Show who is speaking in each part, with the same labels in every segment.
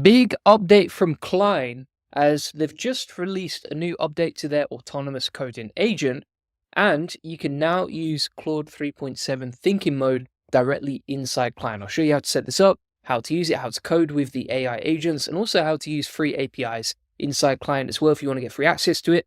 Speaker 1: Big update from Cline, as they've just released a new update to their autonomous coding agent, and you can now use Claude 3.7 thinking mode directly inside Cline. I'll show you how to set this up, how to use it, how to code with the AI agents, and also how to use free APIs inside Cline as well if you want to get free access to it.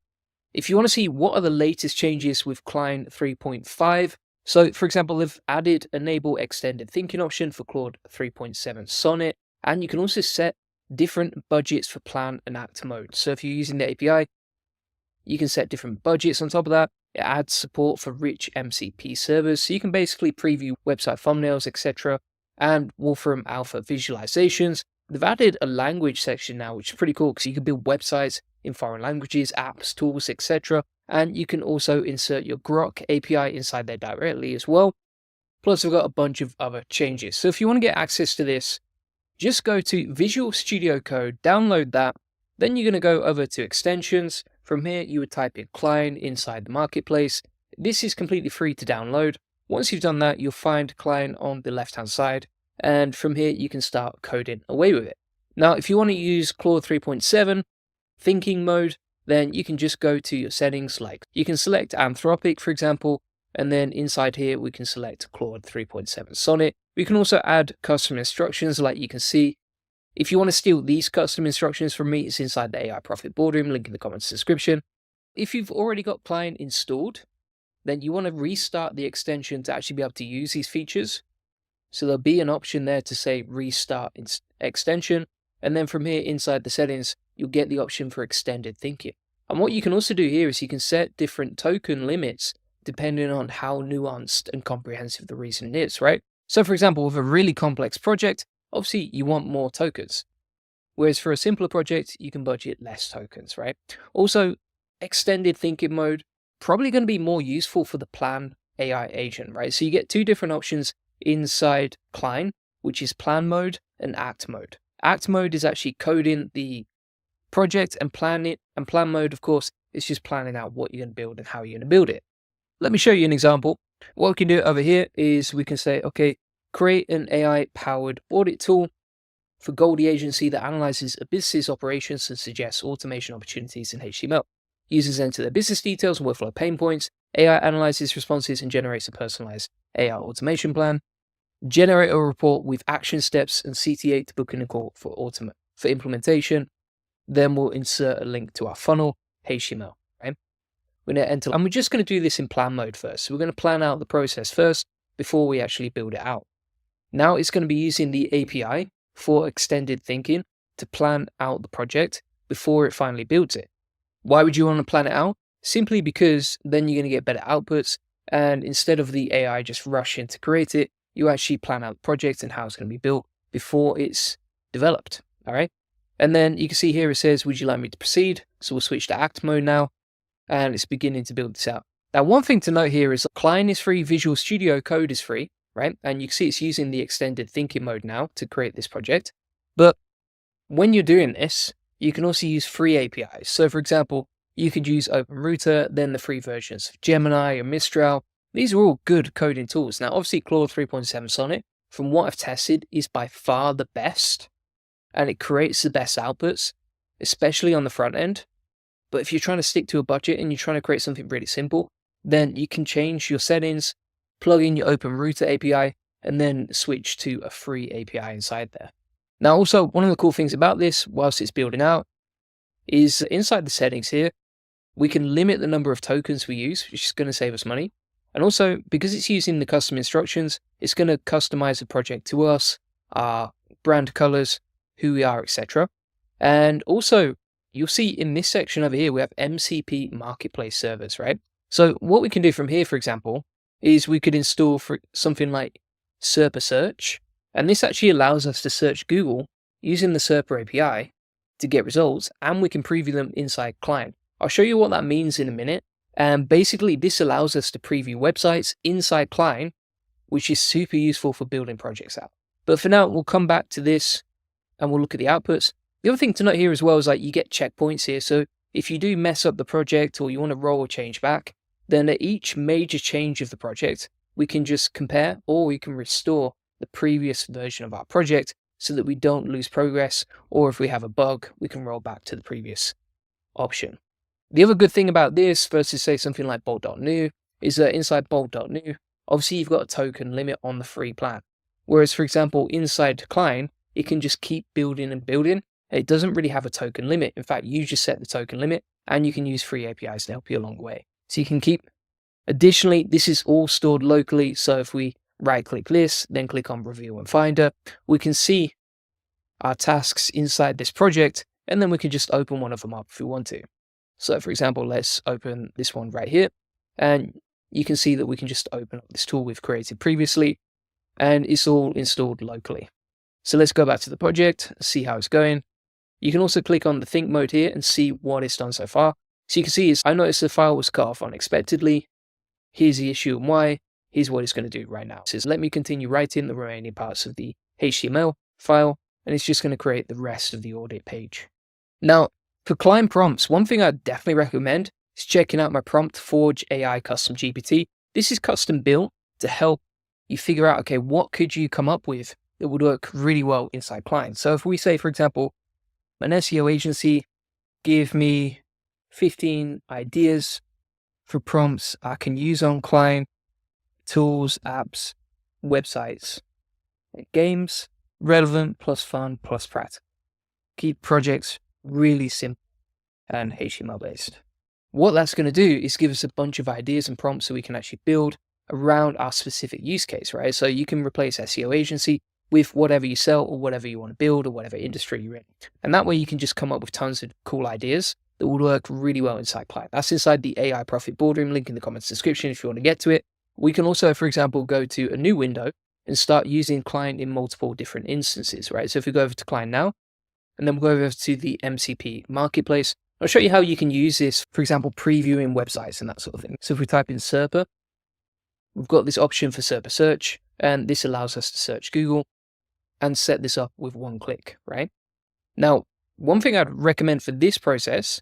Speaker 1: If you want to see what are the latest changes with Cline 3.5, so for example, they've added enable extended thinking option for Claude 3.7 Sonnet, and you can also set different budgets for plan and act mode. So if you're using the API, you can set different budgets on top of that. It adds support for rich MCP servers, so you can basically preview website thumbnails, etc., and Wolfram Alpha visualizations. They've added a language section now, which is pretty cool because you can build websites in foreign languages, apps, tools, etc. And you can also insert your Grok API inside there directly as well. Plus, we've got a bunch of other changes. So if you want to get access to this, just go to Visual Studio Code, download that. Then you're going to go over to extensions. From here, you would type in Cline inside the marketplace. This is completely free to download. Once you've done that, you'll find Cline on the left-hand side. And from here, you can start coding away with it. Now, if you want to use Claude 3.7 thinking mode, then you can just go to your settings. Like you can select Anthropic, for example, and then inside here, we can select Claude 3.7 Sonnet. We can also add custom instructions like you can see. If you want to steal these custom instructions from me, it's inside the AI Profit Boardroom, link in the comments description. If you've already got Cline installed, then you want to restart the extension to actually be able to use these features. So there'll be an option there to say restart extension. And then from here inside the settings, you'll get the option for extended thinking. And what you can also do here is you can set different token limits depending on how nuanced and comprehensive the reason is, right? So for example, with a really complex project, obviously you want more tokens. Whereas for a simpler project, you can budget less tokens, right? Also, extended thinking mode, probably going to be more useful for the plan AI agent, right? So you get two different options inside Cline, which is plan mode and act mode. Act mode is actually coding the project and plan it, and plan mode, of course, is just planning out what you're going to build and how you're going to build it. Let me show you an example. What we can do over here is we can say, okay, create an AI-powered audit tool for Goldie agency that analyzes a business's operations and suggests automation opportunities in HTML. Users enter their business details and workflow pain points. AI analyzes responses and generates a personalized AI automation plan. Generate a report with action steps and CTA to book in a call for implementation. Then we'll insert a link to our funnel, HTML. Right? We're going to enter, and we're just going to do this in plan mode first. So we're going to plan out the process first before we actually build it out. Now it's going to be using the API for extended thinking to plan out the project before it finally builds it. Why would you want to plan it out? Simply because then you're going to get better outputs, and instead of the AI just rushing to create it, you actually plan out the project and how it's going to be built before it's developed. All right. And then you can see here it says, would you like me to proceed? So we'll switch to act mode now, and it's beginning to build this out. Now, one thing to note here is Cline is free, Visual Studio Code is free, right? And you can see it's using the extended thinking mode now to create this project. But when you're doing this, you can also use free APIs. So for example, you could use OpenRouter, then the free versions of Gemini and Mistral. These are all good coding tools. Now, obviously Claude 3.7 Sonnet, from what I've tested, is by far the best, and it creates the best outputs, especially on the front end. But if you're trying to stick to a budget and you're trying to create something really simple, then you can change your settings, plug in your OpenRouter API, and then switch to a free API inside there. Now, also, one of the cool things about this, whilst it's building out, is inside the settings here, we can limit the number of tokens we use, which is going to save us money. And also, because it's using the custom instructions, it's going to customize the project to us, our brand colors, who we are, etc. And also, you'll see in this section over here, we have MCP marketplace servers, right? So what we can do from here, for example, is we could install for something like SERP search. And this actually allows us to search Google using the SERP API to get results, and we can preview them inside Cline. I'll show you what that means in a minute. And basically, this allows us to preview websites inside Cline, which is super useful for building projects out. But for now, we'll come back to this and we'll look at the outputs. The other thing to note here as well is like you get checkpoints here. So if you do mess up the project or you want to roll a change back, then at each major change of the project, we can just compare or we can restore the previous version of our project so that we don't lose progress, or if we have a bug, we can roll back to the previous option. The other good thing about this versus say something like bolt.new is that inside bolt.new, obviously you've got a token limit on the free plan. Whereas for example, inside Cline, it can just keep building and building. It doesn't really have a token limit. In fact, you just set the token limit and you can use free APIs to help you along the way. So you can keep. Additionally, this is all stored locally. So if we right click this, then click on Review and Finder, we can see our tasks inside this project, and then we can just open one of them up if we want to. So for example, let's open this one right here, and you can see that we can just open up this tool we've created previously, and it's all installed locally. So let's go back to the project, see how it's going. You can also click on the think mode here and see what it's done so far. So you can see I noticed the file was cut off unexpectedly. Here's the issue and why. Here's what it's going to do right now. It says, let me continue writing the remaining parts of the HTML file, and it's just going to create the rest of the audit page. Now, for Cline prompts, one thing I definitely recommend is checking out my Prompt Forge AI Custom GPT. This is custom built to help you figure out, okay, what could you come up with that would work really well inside Cline. So if we say, for example, an SEO agency, give me 15 ideas for prompts I can use on Cline, tools, apps, websites, games, relevant plus fun plus practical. Keep projects really simple and HTML based. What that's going to do is give us a bunch of ideas and prompts so we can actually build around our specific use case, right? So you can replace SEO agency with whatever you sell or whatever you want to build or whatever industry you're in. And that way you can just come up with tons of cool ideas that will work really well inside Cline. That's inside the AI Profit Boardroom, link in the comments description if you want to get to it. We can also, for example, go to a new window and start using Cline in multiple different instances, right? So if we go over to Cline now, and then we'll go over to the MCP marketplace, I'll show you how you can use this, for example, previewing websites and that sort of thing. So if we type in SERPA, we've got this option for SERPA search, and this allows us to search Google and set this up with one click, right? Now, one thing I'd recommend for this process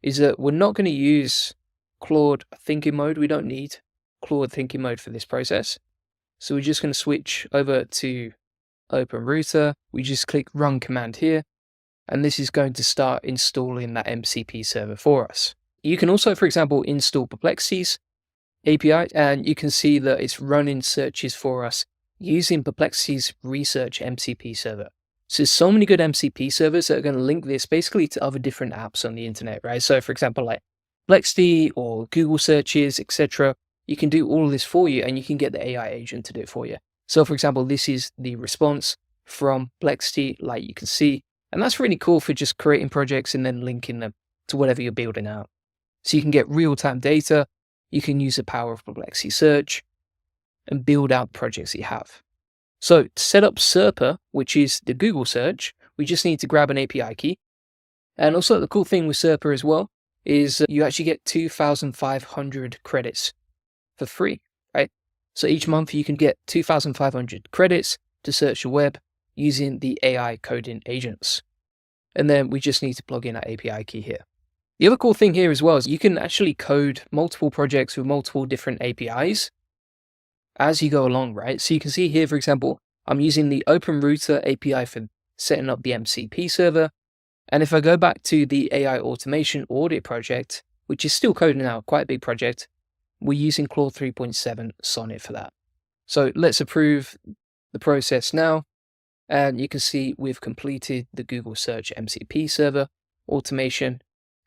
Speaker 1: is that we're not going to use Claude thinking mode. We don't need Claude thinking mode for this process. So we're just going to switch over to Open Router. We just click Run Command here, and this is going to start installing that MCP server for us. You can also, for example, install Perplexity's API, and you can see that it's running searches for us using Perplexity's research MCP server. So there's so many good MCP servers that are going to link this basically to other different apps on the internet, right? So for example, like Perplexity or Google searches, etc. You can do all of this for you, and you can get the AI agent to do it for you. So for example, this is the response from Perplexity, like you can see, and that's really cool for just creating projects and then linking them to whatever you're building out. So you can get real-time data, you can use the power of Perplexity search and build out projects that you have. So to set up SERPA, which is the Google search, we just need to grab an API key. And also the cool thing with SERPA as well is you actually get 2,500 credits for free, right? So each month you can get 2,500 credits to search the web using the AI coding agents. And then we just need to plug in our API key here. The other cool thing here as well is you can actually code multiple projects with multiple different APIs as you go along, right? So you can see here, for example, I'm using the Open Router API for setting up the MCP server. And if I go back to the AI automation audit project, which is still coding out, quite a big project, we're using Claude 3.7 Sonnet for that. So let's approve the process now. And you can see we've completed the Google search MCP server automation.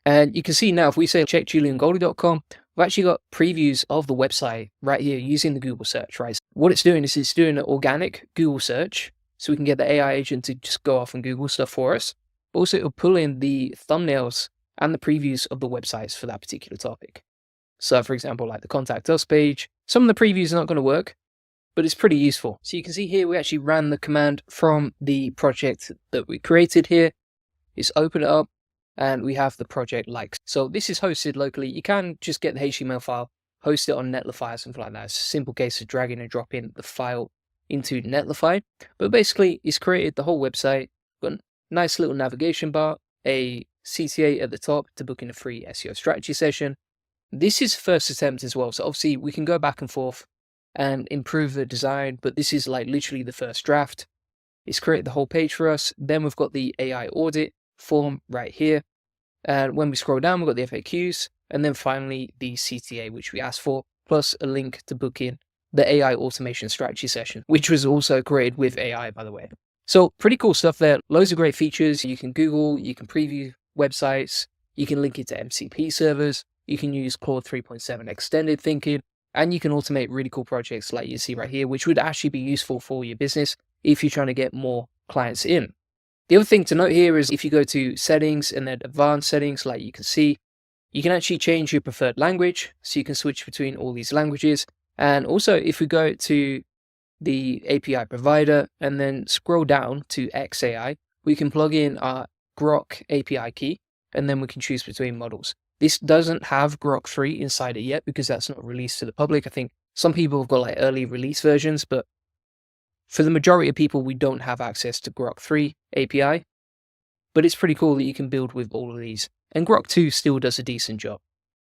Speaker 1: And you can see now, if we say check juliangoldie.com, we've actually got previews of the website right here using the Google search, right? So what it's doing is it's doing an organic Google search, so we can get the AI agent to just go off and Google stuff for us. But also it'll pull in the thumbnails and the previews of the websites for that particular topic. So for example, like the contact us page, some of the previews are not going to work, but it's pretty useful. So you can see here, we actually ran the command from the project that we created here. It's open it up, and we have the project likes. So this is hosted locally. You can just get the HTML file, host it on Netlify or something like that. It's a simple case of dragging and dropping the file into Netlify. But basically, it's created the whole website. Got a nice little navigation bar, a CTA at the top to book in a free SEO strategy session. This is first attempt as well. So obviously we can go back and forth and improve the design, but this is like literally the first draft. It's created the whole page for us. Then we've got the AI audit form right here. And when we scroll down, we've got the FAQs, and then finally the CTA, which we asked for, plus a link to book in the AI automation strategy session, which was also created with AI, by the way. So pretty cool stuff there. Loads of great features. You can Google, you can preview websites, you can link it to MCP servers, you can use Claude 3.7 extended thinking, and you can automate really cool projects like you see right here, which would actually be useful for your business if you're trying to get more clients in. The other thing to note here is if you go to settings and then advanced settings, like you can see, you can actually change your preferred language. So you can switch between all these languages. And also if we go to the API provider and then scroll down to XAI, we can plug in our Grok API key, and then we can choose between models. This doesn't have Grok 3 inside it yet because that's not released to the public. I think some people have got like early release versions, but for the majority of people, we don't have access to Grok 3 API, but it's pretty cool that you can build with all of these. And Grok 2 still does a decent job.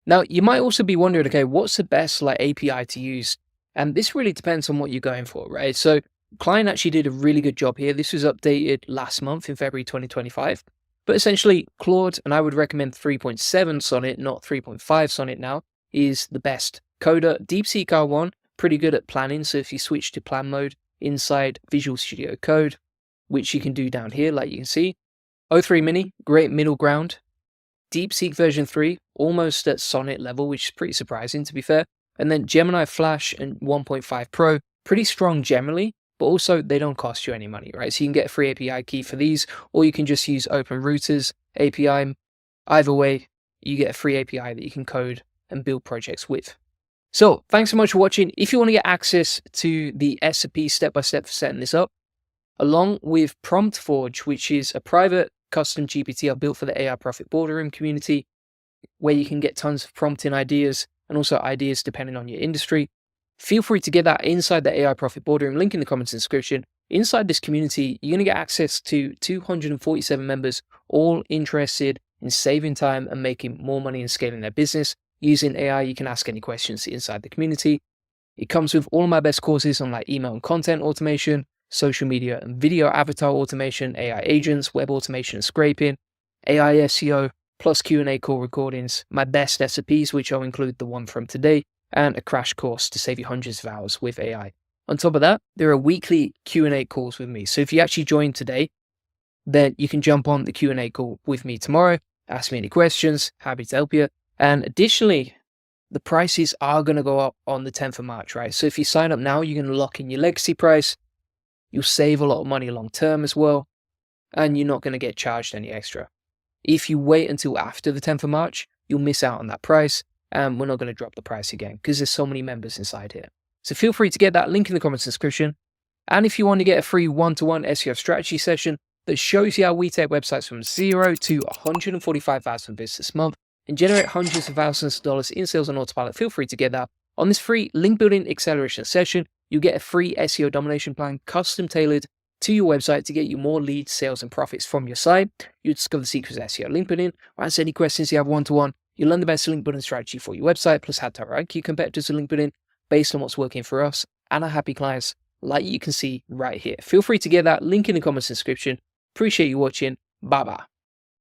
Speaker 1: Now, you might also be wondering, okay, what's the best like API to use? And this really depends on what you're going for, right? So Cline actually did a really good job here. This was updated last month in February 2025. But essentially, Claude, and I would recommend 3.7 Sonnet, not 3.5 Sonnet now, is the best coder. DeepSeek R1, pretty good at planning. So if you switch to plan mode inside Visual Studio Code, which you can do down here, like you can see. O3 Mini, great middle ground. DeepSeek version 3, almost at Sonnet level, which is pretty surprising to be fair. And then Gemini Flash and 1.5 Pro, pretty strong generally, but also they don't cost you any money, right? So you can get a free API key for these, or you can just use OpenRouter's API. Either way, you get a free API that you can code and build projects with. So thanks so much for watching. If you want to get access to the SOP step-by-step for setting this up, along with Prompt Forge, which is a private custom GPT I built for the AI Profit Boardroom community, where you can get tons of prompting ideas and also ideas depending on your industry. Feel free to get that inside the AI Profit Boardroom, link in the comments and description. Inside this community, you're going to get access to 247 members, all interested in saving time and making more money and scaling their business. Using AI, you can ask any questions inside the community. It comes with all of my best courses on like email and content automation, social media and video avatar automation, AI agents, web automation and scraping, AI SEO, plus Q&A call recordings, my best SOPs, which I'll include the one from today, and a crash course to save you hundreds of hours with AI. On top of that, there are weekly Q&A calls with me. So if you actually join today, then you can jump on the Q&A call with me tomorrow, ask me any questions, happy to help you. And additionally, the prices are going to go up on the 10th of March, right? So if you sign up now, you're going to lock in your legacy price. You'll save a lot of money long term as well, and you're not going to get charged any extra. If you wait until after the 10th of March, you'll miss out on that price, and we're not going to drop the price again because there's so many members inside here. So feel free to get that link in the comments description. And if you want to get a free one-to-one SEO strategy session that shows you how we take websites from 0 to 145,000 visits this month and generate hundreds of thousands of dollars in sales on autopilot, feel free to get that. On this free link building acceleration session, you get a free SEO domination plan custom tailored to your website to get you more leads, sales, and profits from your site. You discover the secrets of SEO link building, or answer any questions you have one-to-one. You learn the best link building strategy for your website, plus how to rank your competitors in link building based on what's working for us and our happy clients, like you can see right here. Feel free to get that link in the comments description. Appreciate you watching. Bye-bye.